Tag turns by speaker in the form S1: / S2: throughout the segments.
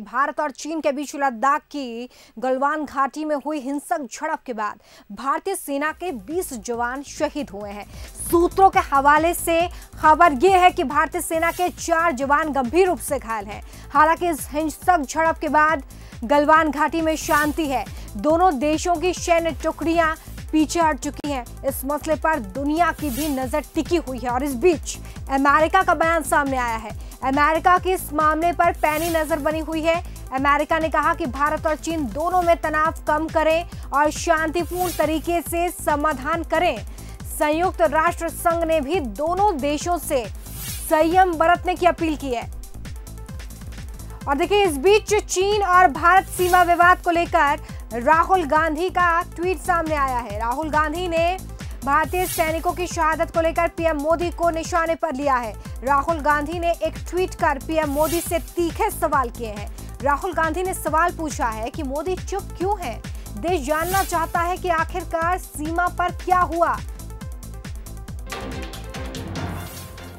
S1: भारत और चीन के बीच लद्दाख की गलवान घाटी में हुई हिंसक झड़प के बाद भारतीय सेना के 20 जवान शहीद हुए हैं। सूत्रों के हवाले से खबर यह है कि भारतीय सेना के 4 जवान गंभीर रूप से घायल हैं। हालांकि इस हिंसक झड़प के बाद गलवान घाटी में शांति है। दोनों देशों की सैन्य टुकड़ियां पीछे हट चुकी हैं। इस मसले पर दुनिया की भी नजर टिकी हुई है और इस बीच अमेरिका का बयान सामने आया है। अमेरिका की इस मामले पर पैनी नजर बनी हुई है। अमेरिका ने कहा कि भारत और चीन दोनों में तनाव कम करें और शांतिपूर्ण तरीके से समाधान करें। संयुक्त राष्ट्र संघ ने भी दोनों देशों से संयम बरतने की अपील की है। और देखिए, इस बीच चीन और भारत सीमा विवाद को लेकर राहुल गांधी का ट्वीट सामने आया है। राहुल गांधी ने भारतीय सैनिकों की शहादत को लेकर पीएम मोदी को निशाने पर लिया है। राहुल गांधी ने एक ट्वीट कर पीएम मोदी से तीखे सवाल किए हैं। राहुल गांधी ने सवाल पूछा है कि मोदी चुप क्यों हैं? देश जानना चाहता है कि आखिरकार सीमा पर क्या हुआ।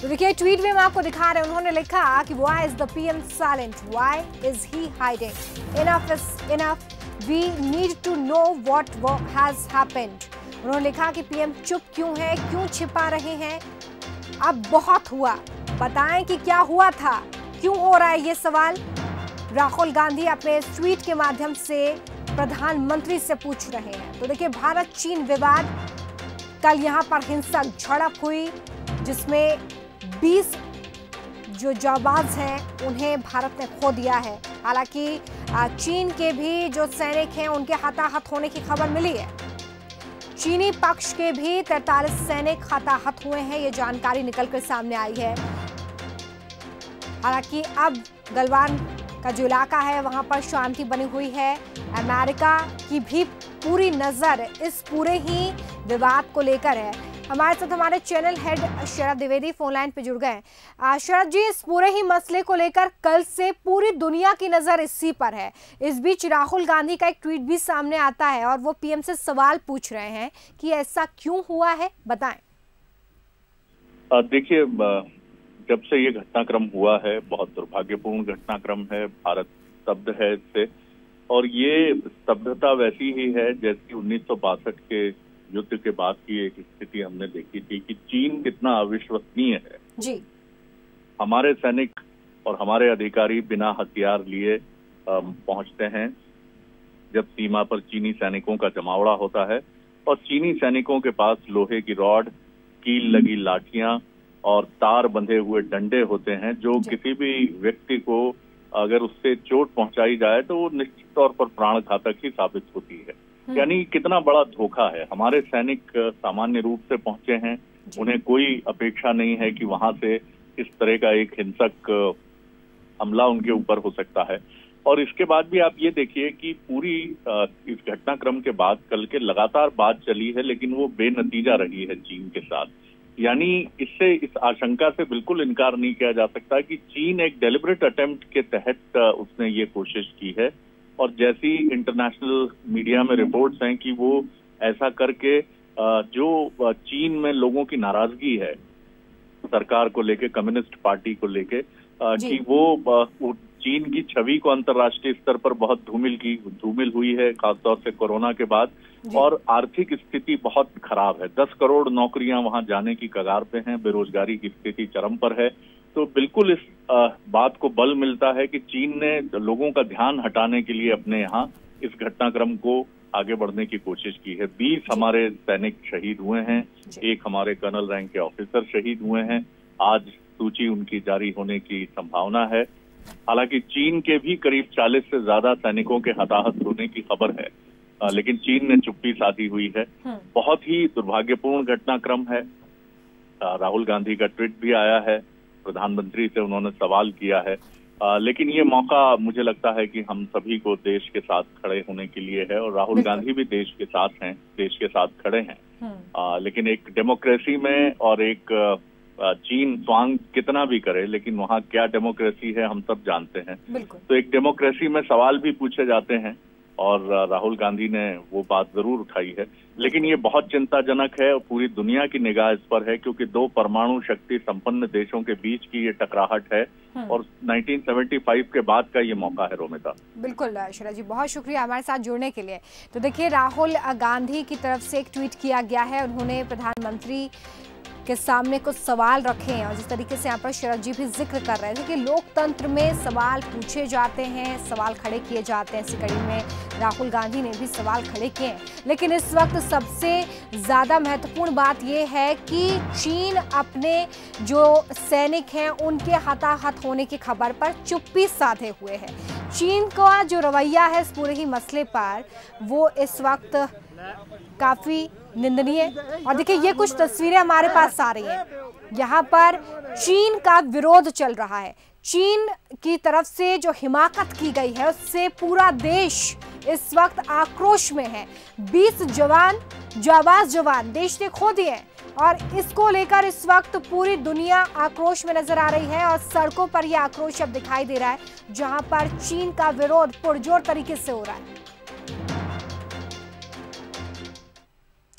S1: तो देखिए, ट्वीट में हम आपको दिखा रहे हैं। उन्होंने लिखा कि why is the PM silent? Why is he hiding? Enough is enough. We need to know what has happened. उन्होंने लिखा कि पीएम चुप क्यों है, क्यों छिपा रहे हैं? अब बहुत हुआ, बताएं कि क्या हुआ था, क्यों हो रहा है ये सवाल। राहुल गांधी अपने ट्वीट के माध्यम से प्रधानमंत्री से पूछ रहे हैं। तो देखिए, भारत चीन विवाद, कल यहां पर हिंसक झड़प हुई जिसमें 20 जो जाबाज हैं उन्हें भारत ने खो दिया है। हालांकि चीन के भी जो सैनिक हैं उनके हताहत होने की खबर मिली है। चीनी पक्ष के भी 43 सैनिक हताहत हुए हैं, ये जानकारी निकलकर सामने आई है। हालांकि अब गलवान का जो इलाका है वहां पर शांति बनी हुई है। अमेरिका की भी पूरी नजर इस पूरे ही विवाद को लेकर है। हमारे साथ हमारे चैनल हेड शरद द्विवेदी फोन लाइन पे जुड़ गए। शरद जी, इस पूरे ही मसले को लेकर कल से पूरी दुनिया की नजर इसी पर है। इस बीच राहुल गांधी का एक ट्वीट भी सामने आता है और वो पीएम से सवाल पूछ रहे हैं कि ऐसा क्यों हुआ है, बताएं।
S2: देखिए, जब से ये घटनाक्रम हुआ है, बहुत दुर्भाग्यपूर्ण घटनाक्रम है। भारत स्तब्ध है इससे, और ये स्तब्धता वैसी ही है जैसी 1962 के युद्ध के बाद की एक स्थिति हमने देखी थी कि चीन कितना अविश्वसनीय है
S1: जी।
S2: हमारे सैनिक और हमारे अधिकारी बिना हथियार लिए पहुंचते हैं जब सीमा पर चीनी सैनिकों का जमावड़ा होता है, और चीनी सैनिकों के पास लोहे की रॉड, कील लगी लाठियां और तार बंधे हुए डंडे होते हैं, जो किसी भी व्यक्ति को अगर उससे चोट पहुंचाई जाए तो वो निश्चित तौर पर प्राण घातक ही साबित होती है। यानी कितना बड़ा धोखा है। हमारे सैनिक सामान्य रूप से पहुंचे हैं, उन्हें कोई अपेक्षा नहीं है कि वहां से इस तरह का एक हिंसक हमला उनके ऊपर हो सकता है। और इसके बाद भी आप ये देखिए कि पूरी इस घटनाक्रम के बाद कल के लगातार बात चली है, लेकिन वो बेनतीजा रही है चीन के साथ। यानी इससे इस आशंका से बिल्कुल इनकार नहीं किया जा सकता कि चीन एक डेलिब्रेट अटेम्प्ट के तहत उसने ये कोशिश की है। और जैसी इंटरनेशनल मीडिया में रिपोर्ट्स हैं कि वो ऐसा करके जो चीन में लोगों की नाराजगी है सरकार को लेके, कम्युनिस्ट पार्टी को लेके, कि वो चीन की छवि को अंतर्राष्ट्रीय स्तर पर बहुत धूमिल हुई है, खासतौर से कोरोना के बाद। और आर्थिक स्थिति बहुत खराब है। 10 करोड़ नौकरियां वहां जाने की कगार पे हैं, बेरोजगारी की स्थिति चरम पर है। तो बिल्कुल इस बात को बल मिलता है कि चीन ने लोगों का ध्यान हटाने के लिए अपने यहाँ इस घटनाक्रम को आगे बढ़ने की कोशिश की है। 20 हमारे सैनिक शहीद हुए हैं, एक हमारे कर्नल रैंक के ऑफिसर शहीद हुए हैं। आज सूची उनकी जारी होने की संभावना है। हालांकि चीन के भी करीब 40 से ज्यादा सैनिकों के हताहत होने की खबर है, लेकिन चीन ने चुप्पी साधी हुई है। बहुत ही दुर्भाग्यपूर्ण घटनाक्रम है। राहुल गांधी का ट्वीट भी आया है, प्रधानमंत्री से उन्होंने सवाल किया है। लेकिन ये मौका मुझे लगता है कि हम सभी को देश के साथ खड़े होने के लिए है, और राहुल गांधी भी देश के साथ हैं, देश के साथ खड़े हैं। लेकिन एक डेमोक्रेसी में, और एक चीन स्वांग कितना भी करे, लेकिन वहाँ क्या डेमोक्रेसी है हम सब जानते हैं। तो एक डेमोक्रेसी में सवाल भी पूछे जाते हैं, और राहुल गांधी ने वो बात जरूर उठाई है, लेकिन ये बहुत चिंताजनक है और पूरी दुनिया की निगाह इस पर है, क्योंकि दो परमाणु शक्ति संपन्न देशों के बीच की ये टकराहट है और 1975 के बाद का ये मौका है। रोमिता,
S1: बिल्कुल शरद जी, बहुत शुक्रिया हमारे साथ जुड़ने के लिए। तो देखिए, राहुल गांधी की तरफ से एक ट्वीट किया गया है, उन्होंने प्रधानमंत्री के सामने कुछ सवाल रखे हैं और जिस तरीके से यहाँ पर शरद जी भी जिक्र कर रहे थे कि लोकतंत्र में सवाल पूछे जाते हैं, सवाल खड़े किए जाते हैं, इसी कड़ी में राहुल गांधी ने भी सवाल खड़े किए हैं। लेकिन इस वक्त सबसे ज़्यादा महत्वपूर्ण बात यह है कि चीन अपने जो सैनिक हैं उनके हताहत होने की खबर पर चुप्पी साधे हुए है। चीन का जो रवैया है इस पूरे ही मसले पर, वो इस वक्त काफ़ी निंदनीय। और देखिए, ये कुछ तस्वीरें हमारे पास आ रही हैं, यहाँ पर चीन का विरोध चल रहा है। चीन की तरफ से जो हिमाकत की गई है उससे पूरा देश इस वक्त आक्रोश में है। 20 जवान, जाबाज जवान देश ने खो दिए हैं और इसको लेकर इस वक्त पूरी दुनिया आक्रोश में नजर आ रही है और सड़कों पर यह आक्रोश अब दिखाई दे रहा है, जहां पर चीन का विरोध पुरजोर तरीके से हो रहा है।